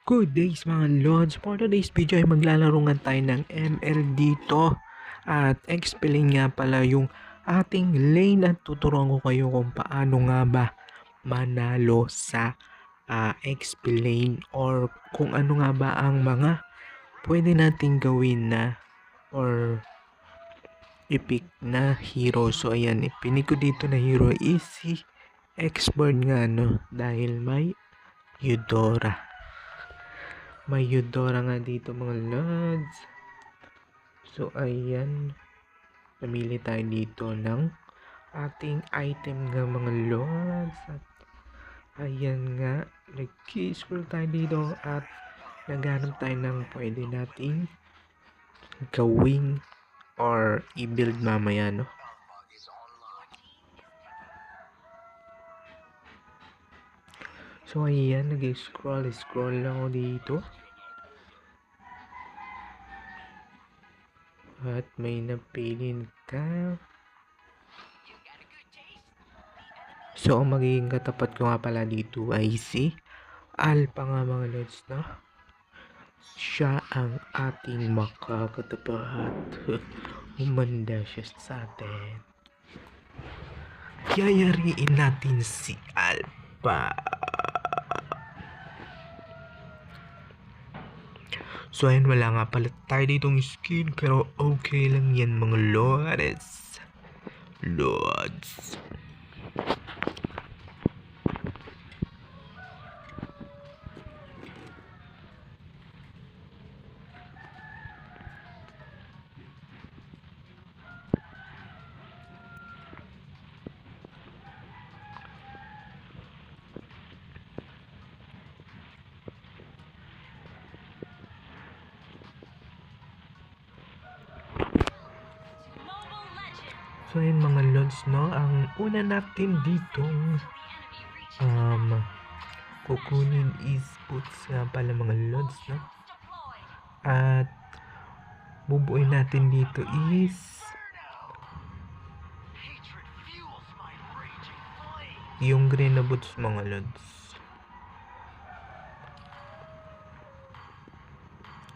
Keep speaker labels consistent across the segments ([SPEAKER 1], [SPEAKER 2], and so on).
[SPEAKER 1] Good days mga lords. For today's video ay maglalaro nga tayo ng ML dito. At explain nga pala yung ating lane at tuturuan ko kayo kung paano nga ba manalo sa XP lane or kung ano nga ba ang mga pwede nating gawin na or i-pick na hero. So ayan, ipinig ko dito na hero is si Expert nga dahil may Eudora. May Eudora nga dito mga lods. So ayan, namili tayo dito ng ating item nga mga lods. At ayan nga, nag-scroll tayo dito at naghanap tayo ng pwede nating gawing or i-build mamaya So ayan, nag-scroll lang ako dito. At may napilin ka. So ang magiging katapat ko nga pala dito ay si Alpha nga mga lods Siya ang ating makakatapat. Umanda siya sa atin. Yayariin natin si Alpha. So ayun, wala nga pala tayo ditong skin, pero okay lang yan mga lords. So ayun mga lods ang una natin ditong kukunin is boots nga pala mga lods at bubuin natin dito is yung green na boots mga lods.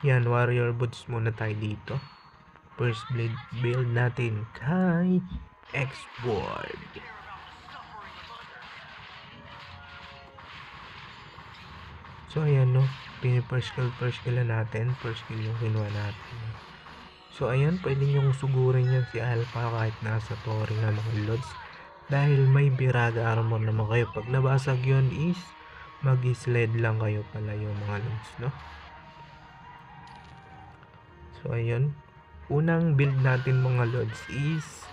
[SPEAKER 1] Yan, warrior boots muna tayo dito. First blade build natin kay X-Ward. So ayan first skill natin. First skill yung kinuha natin. So ayan, pwede nyong sugurin yan si Alpha kahit nasa Tori nga mga lods. Dahil may Biraga armor naman kayo. Pag nabasag yun is mag-sled lang kayo pala yung mga lods So ayun, unang build natin mga lods is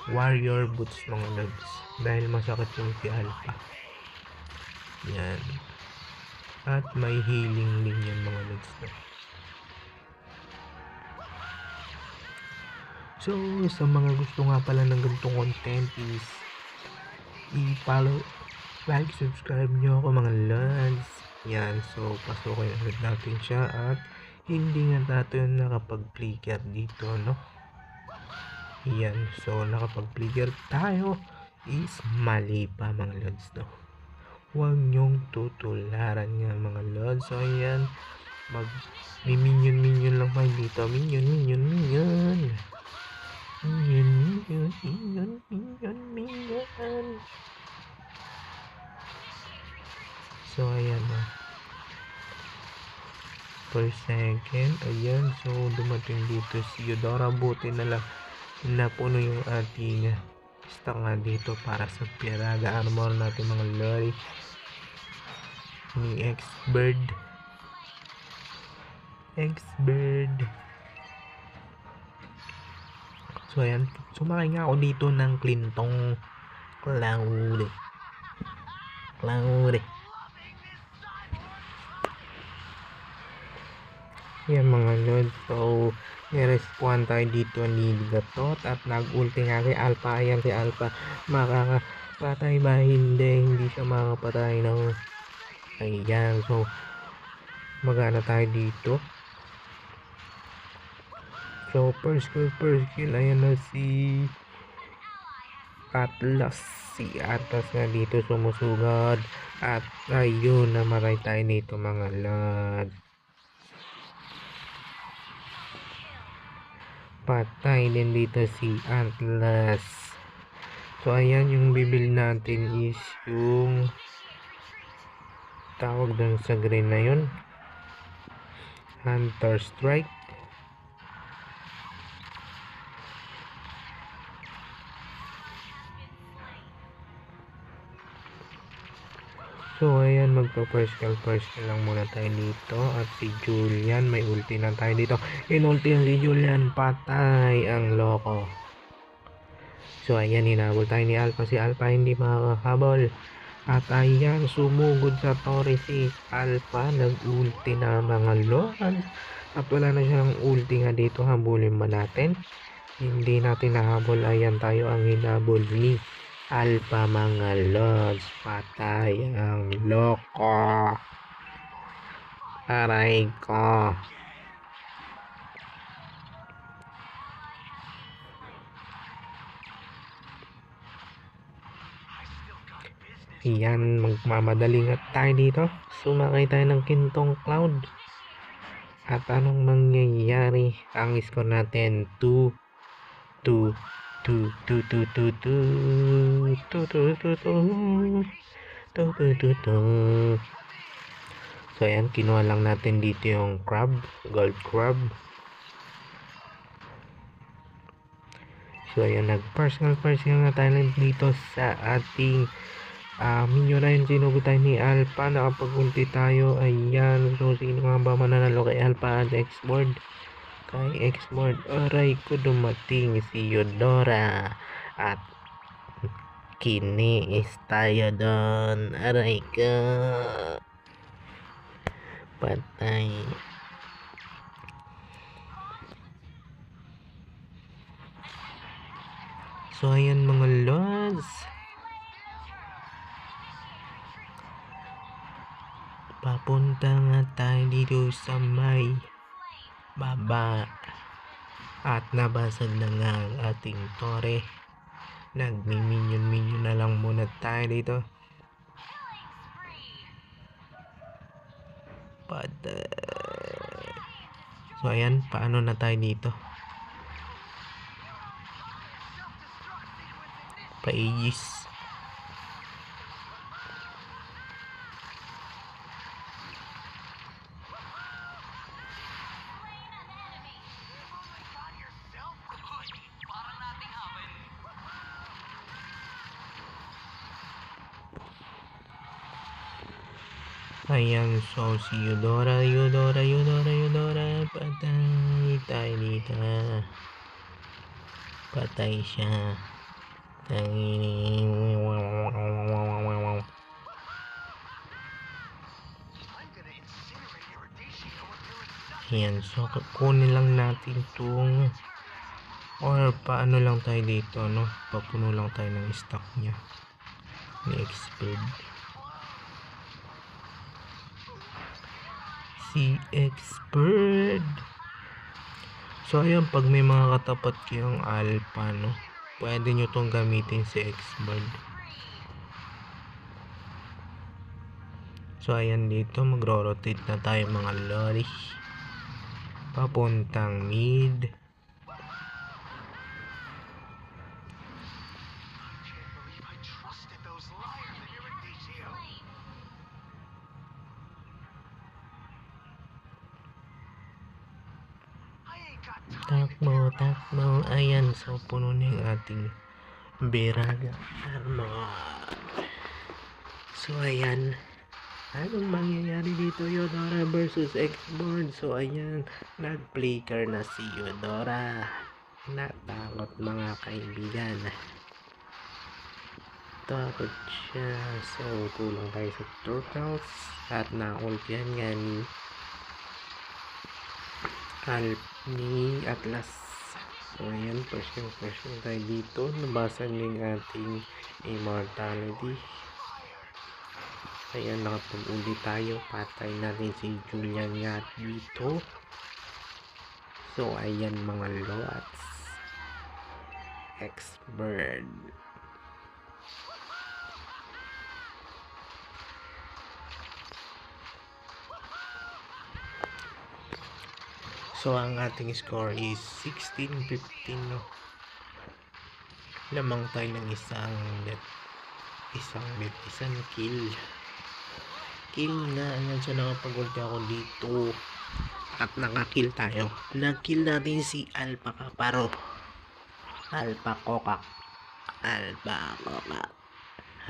[SPEAKER 1] warrior boots mga lods. Dahil masakit yung si Alpha. Yan. At may healing din yan mga lods So sa mga gusto nga pala ng ganitong content is i-follow, like, subscribe nyo ako mga lods. Yan, so pasukin ulit natin siya at hindi nga natin nakapag-flicker dito Yan, so nakapag-flicker tayo is mali pa mga lods huwag nyong tutularan nga mga lods. So ayan, minion lang kayo dito. Minion. So ayan per second. Ayan, so dumating dito si Eudora. Buti na lang napuno yung ating stock nga dito para sa Biraga armor natin mga lori ni X-Bird. So ayan, sumakay nga ako dito ng Clintong Cloud. Yan mga lods, so i-respawn tayo dito ni Gatot at nag-ulti nga kay Alpha. Ayan si Alpha, makakapatay ba? Hindi siya makakapatay ayan, so magana tayo dito. So first kill, ayan na si Atlas. Si Atlas nga dito sumusugod. At ayun, namatay tayo dito mga lad. Patay din dito si Atlas. So ayan, yung bibil natin is yung tawag dun sa green na yun, Hunter Strike. So ayan, first kill lang muna tayo dito. At si Julian, may ulti na tayo dito. Inulti si Julian, patay ang loko. So ayan, hinabol tayo ni Alpha. Si Alpha hindi makakahabol. At ayan, sumugod sa torre si Alpha. Nag-ulti na mga loan. At wala na siyang ulti nga dito. Habulin ba natin? Hindi natin nahabol. Ayan, tayo ang hinabol ni Alpha mga lods. Patay ang loko. Aray ko. Ayan, magmamadali nga tayo dito. Sumakay tayo ng Kintong Cloud. At anong mangyayari? Ang score natin 2 2 2 2 2 2 2 2 2 2 2. So ayan, kinuha lang natin dito yung crab, gold crab. So ayan, nag-personal nga tayo dito sa ating minion na yun. Sinugod tayo ni Alpha, nakapag-ulti tayo. Ayan, so sino nga ba mananalo kay Alpha at X-Board? Kay X-Board, aray ko, dumating si Eudora at kiniis tayo doon. Aray ko, patay. So ayan mga lods, papunta nga tayo dito sa may baba. At nabasag na nga ang ating tore. Nagmi-minion na lang muna tayo dito. Patay. So ayan, paano na tayo dito? Paigis. Ayan, so si Eudora, patay tayo dito. Patay siya. Ayan, so kukunin lang natin itong, or paano lang tayo dito, no? Papuno lang tayo ng stock niya ni Expert. Si Expert. So ayan, pag may mga katapat kayong Alpha, no, pwede nyo tong gamitin si Expert. So ayan, dito magro-rotate na tayo mga lorry papuntang mid. Takbo. Ayan, so puno na yung ating Beraga Armor. So ayan, anong mangyayari dito? Eudora versus X-Board. So ayan, nag-flicker na si Eudora. Natakot mga kaibigan. Takot siya. So tulong tayo sa turtles. At na-ultian nga ni Atlas. So ayan, first tayo dito. Nabasa niyo yung ating immortality. Ayan, nakapag-uli tayo. Patay natin si Julian nga dito. So ayan mga lots, X-Bird. So, ang ating score is 16-15, no? Lamang tayo ng isang kill. Kill nga, nandiyan nakapag-ulti ako dito. At nakakill tayo. Nakill natin si Alpha Kaparo. Alpha Kokak. Alpha Kokak.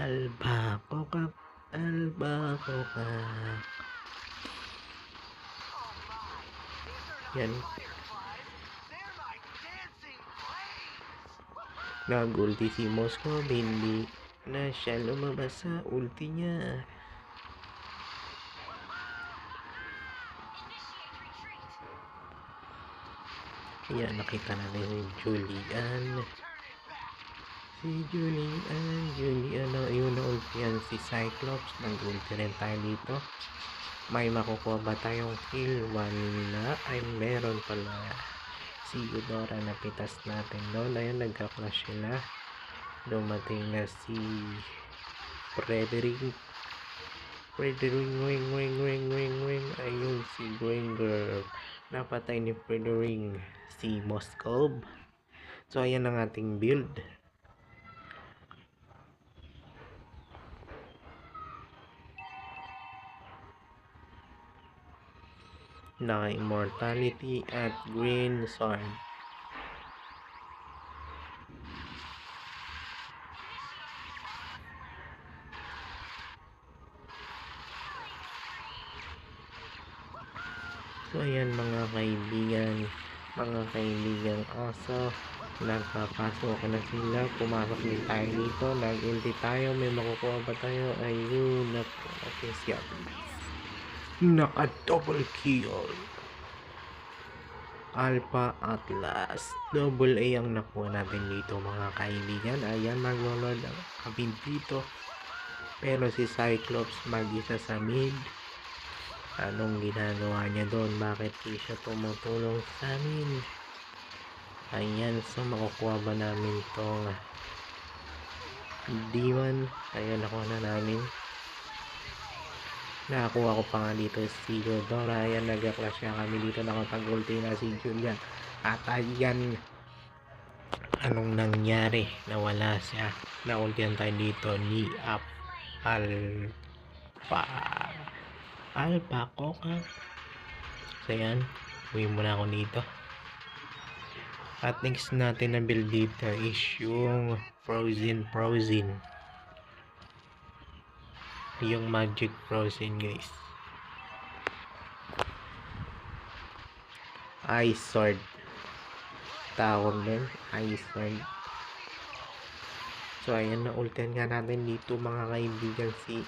[SPEAKER 1] Alpha Kokak. Alpha Kokak. Yan. Nag-ulti si Moscow. Hindi na siya lumabas sa ulti niya. Ayan, nakita natin si Julian. Julian na yun na ultian si Cyclops. Nag-ulti rin tayo dito. May makukuha ba tayong kill? Wala. Ay, meron pala. Si Eudora na pitas natin doon. Ayun, nagka-clash sila. Dumating na si Frederick. Ring. Ayun, si Granger. Napatay ni Frederick si Moscow. So, ayan ang ating build. Naka-immortality at green sword. So, ayan mga kaibigan aso, nagpapasok na sila, pumasok din tayo dito, nag-ulti tayo, may makukuha ba tayo? Ayun, naka-double kill. Alpha Atlas, double A ang nakuha natin dito mga kaibigan. Ayan, mag-lord kami dito, pero si Cyclops mag-isa sa mid. Anong ginagawa niya doon? Bakit di siya tumutulong sa amin? Ayan, so makukuha ba namin tong demon? Ayan, nakuha na namin. Nakakuha ko pa nga dito si Eudora. Ayan, nag-clash nga kami dito. Nakapag-ulti na si Julian. At ayan, anong nangyari? Nawala siya. Na-ultihan tayo dito ni Alpha Kokak. So yan, uwi muna ako dito. At next natin na build dito is yung Frozen. Yung Magic Frozen, guys. Ice Sword. Tawag nun, Ice Sword. So ayan, na-ultihan nga natin dito mga kaibigan si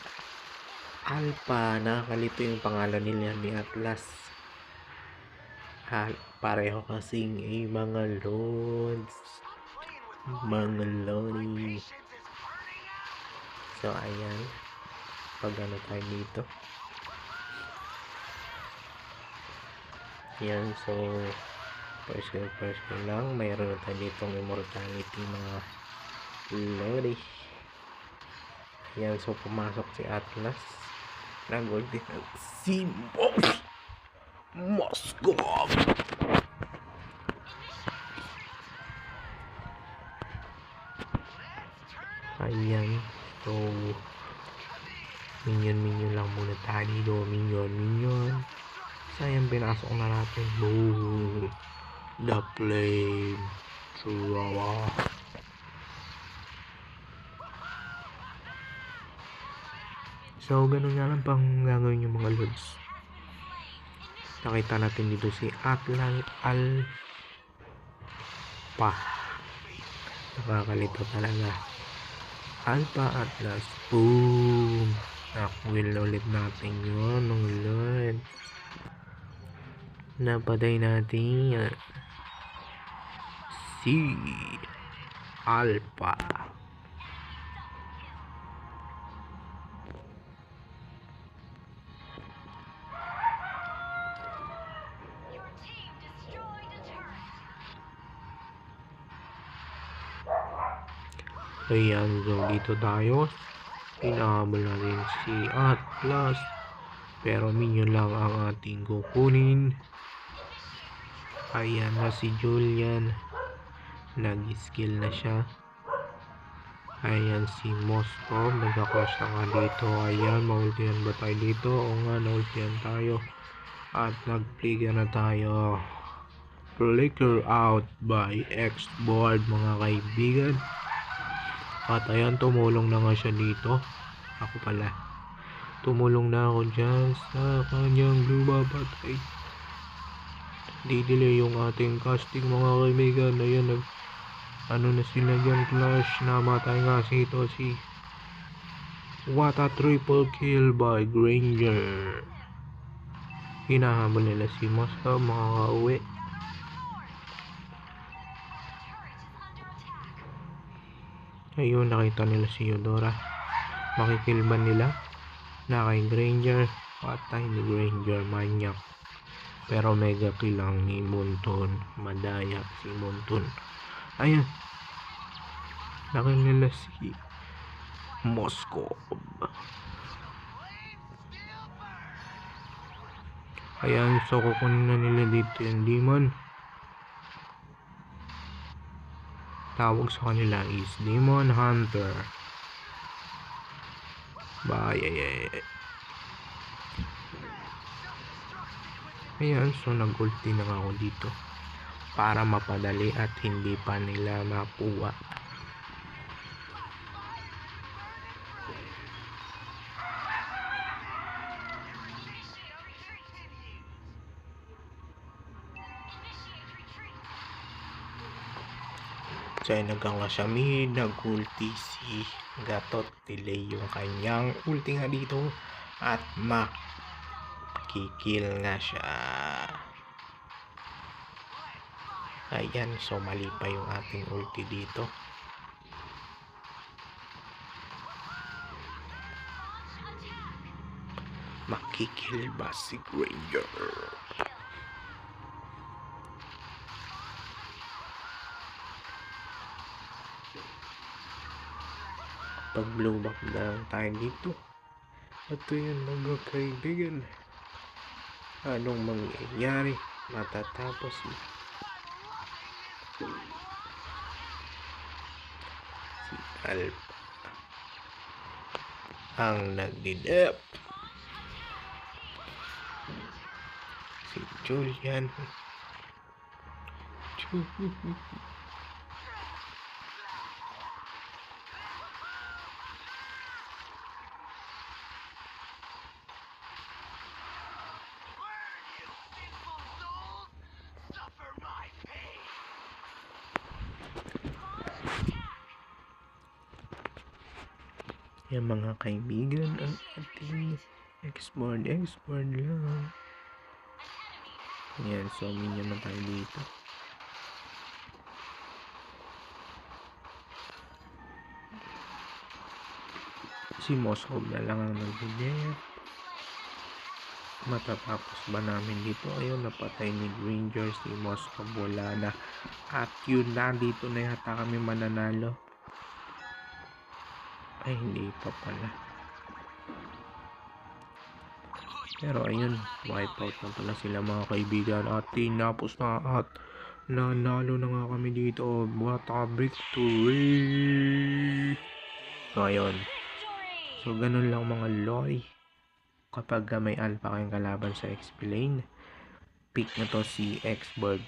[SPEAKER 1] Alpha. Nakakalito yung pangalan nila ni Atlas. Pareho kasing mga lords. So ayan, pag ano tayo dito. Yan, so first lang. Mayroon na tayo ditong immortality mga lords. Yan, so pumasok si Atlas. Nag-ulti si Moscow. Ayan, so minion lang muna tayo dito. Minion. Sayang, pinasok na natin. Boom, the flame thrower. So, ganun nga lang pang gagawin yung mga lords. Nakita natin dito si Alpha. Nakakalito talaga. Alpha Atlas. Boom! Nakuwil ulit natin yun ng lord. Napatay natin si Alpha. Ayan, so dito tayo. Inahabol natin si Atlas. Pero minion lang ang ating kukunin. Ayan na si Julian. Nag-skill na siya. Ayan si Moscow. Nag-clash na nga dito. Ayan, maultihan ba tayo dito? O nga, naultihan tayo. At nag-flicker na tayo. Flicker out by X-Board mga kaibigan. At ayan, tumulong na nga siya dito. Ako pala. Tumulong na ako dyan sa kanyang lumapatay. Di-delay yung ating casting mga kaibigan. Ayan, ano na sila dyan, clash. Namatay nga si what a triple kill by Granger. Hinahabol nila si Moscow, makakauwi. Ayun, nakita nila si Eudora. Makikilban nila na kay Granger. Patay ni Granger, manyak. Pero mega kill lang ni Monton. Madaya si Monton. Ayan, nakita nila si Moscow. Ayan, so kukunin na nila dito yung demon. Tawag sa kanila is Demon Hunter. Bye. Ayan, so nag-ulti na ako dito para mapadali at hindi pa nila mapuwa. So nagkanga siya mid, nag-ulti si Gatot, delay yung kanyang ulti nga dito at makikil nga siya. Ayan, so mali pa yung ating ulti dito. Makikil ba si Granger? Pag blow back na lang tayo dito. At yun mga kaibigan, anong mangyayari matatapos si Alpha ang nagdidep. Si Julian. Yan mga kaibigan, ang ating X-Board lang. Yan, so minion na tayo dito. Si Moscow na lang ang nag-dep. Matatapos ba namin dito? Ayun, napatay ni Granger si Moscow, wala na. At yun na, dito na yata kami mananalo. Ay, hindi pa pala. Pero ayun, wipeout na pala sila mga kaibigan. At tinapos na at nanalo na nga kami dito. What a victory! So ayun. So ganun lang mga loy. Kapag may alpha kayong kalaban sa XP lane, pick na to si X-Bird.